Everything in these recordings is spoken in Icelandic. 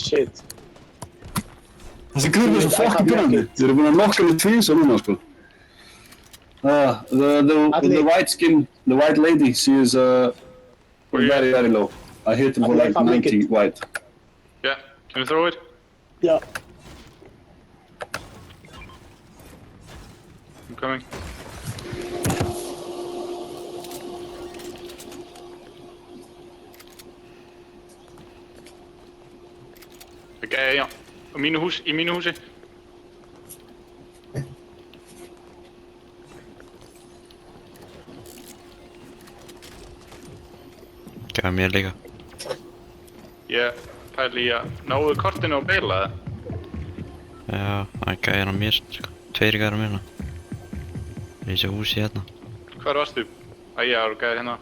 Shit. Þessi gripur er svo fucking gröndi. Þeir eru búin að nokka við tvísa núna, sko. The white lady, she is very, very low. I hit him for like 90 white. Yeah, can you throw it? Yeah. I'm coming. Okay, ja. I mínu húsi. Gæði mér líka. Ég pæli í að náðu kortinu og beila það. Já, það gæði á mér, sko. Tveir gæðir á mér hérna. Það er í þessu húsi hérna. Hvar varstu? Æja, það eru gæðir hérna.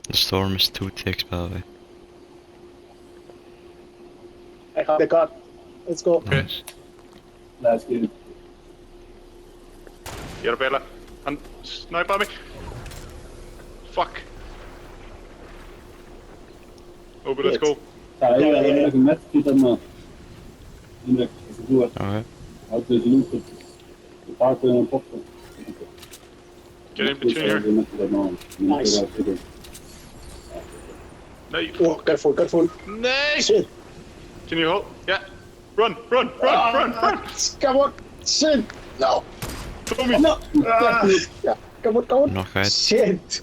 The storm is 2 ticks, by the way. I have the card. Let's go. Nice. Let's get it. Ég er að beila. Hann snæpaði mig. Fuck. Obi, let's go. Það er eitthvað medkit þarna. Hinrik, þessi þú ert. Ok. Haldið þessi lútur. Og baka þennan poppa. Get in between here. Nice. Nei. Oh, careful. Nei! Shit. Can you hold? Yeah. Run! Come on. Shit. No. Throw me! No. Yeah. Come on. Nokka eitt. Shit.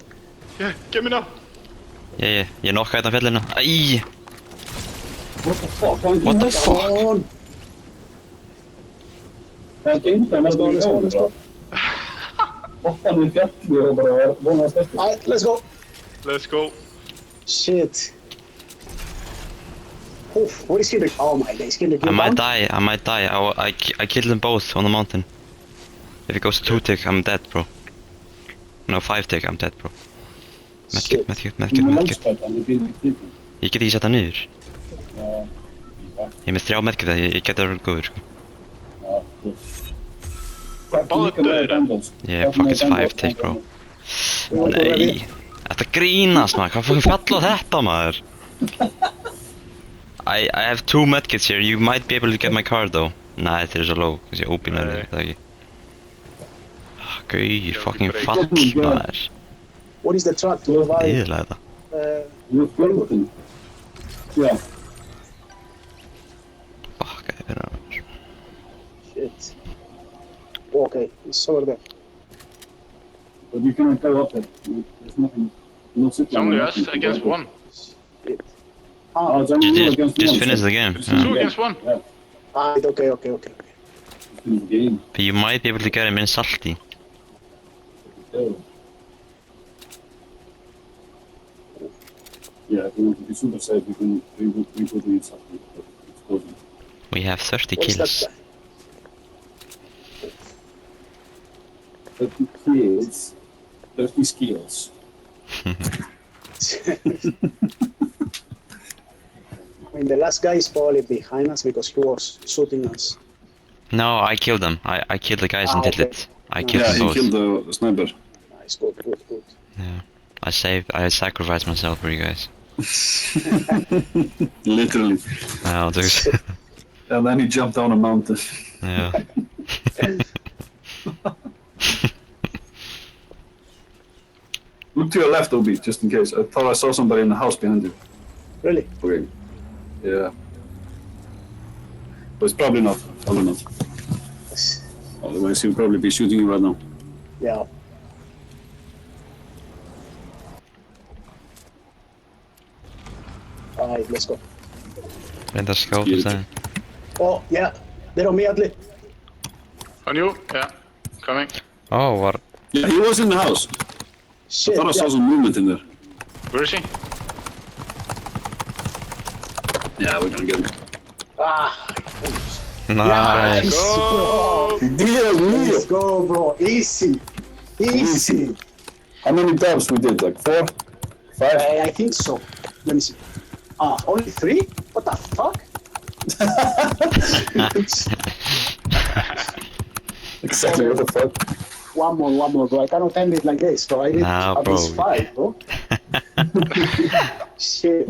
Yeah, get me now! Ég nokka eitt á fjallinu. Æj! What the fuck? What the fuck? Come on. Það gengur að næstu í gáðu. Bottan við fjalli og bara vonast eftir. Alright, let's go. Let's go. Shit. Oof, what is he doing? Oh my days, can you I get might down? die. I killed them both on the mountain. If it goes to 2 tick, I'm dead, bro. No, 5 tick, I'm dead, bro. Medkit. Ég get ekki sett það niður. Ég er með 3 medkit það, ég get það verið góður, sko. Báðir döðir. Yeah, fuck it's 5 tick, bro. Nei. Þetta grínast, maður. Hvað fucking fjall á þetta, maður? I have 2 medkits here. You might be able to get my card, though. Nei, þetta er svo low. Þessi óbínar, það ekki. Gauir, fucking fall, maður. What is the track to revive? Íðilega þetta. Yeah. Fuck, ég er að... Shit. Okay, it's over there. But you cannot go up there. There's nothing. It's only us against one. Shit. It's only you against Just one. finish the game. It's 2 against 1. Yeah. Okay. Finish the game. But you might be able to get him in salty. Yeah, if you want to be super safe, you can re-put the something, but it's closing. We have 30 What is kills. that? 30 kills, 30 skills. I mean, the last guy is probably behind us because he was shooting us. No, I killed them. I killed the guys and did Okay. it. I killed Yeah, them he both. killed the sniper. Nice, good. Yeah. I sacrificed myself for you guys. Literally. Oh, dude. And then he jumped down a mountain. Yeah. Look to your left, Obi, just in case. I thought I saw somebody in the house behind you. Really? Okay. Yeah. But it's probably not. Otherwise, he'll probably be shooting you right now. Yeah. Alright, let's go. Reynda að skáta stæðin. Oh, yeah. They're on me, Atli. On you? Yeah. Coming. Ó, var... Yeah, he was in the house. Shit, I thought I saw some movement in there. Where is he? Yeah, we're gonna get him. Ah, Nice. Go! Dear me! let's go, bro. Easy. How many dubs we did? Like 4? 5? I think so. Let me see. Only 3? What the fuck? Exactly what the fuck? One more, bro. I cannot end it like this, so I need Nah, at least bro. 5, bro. Shit.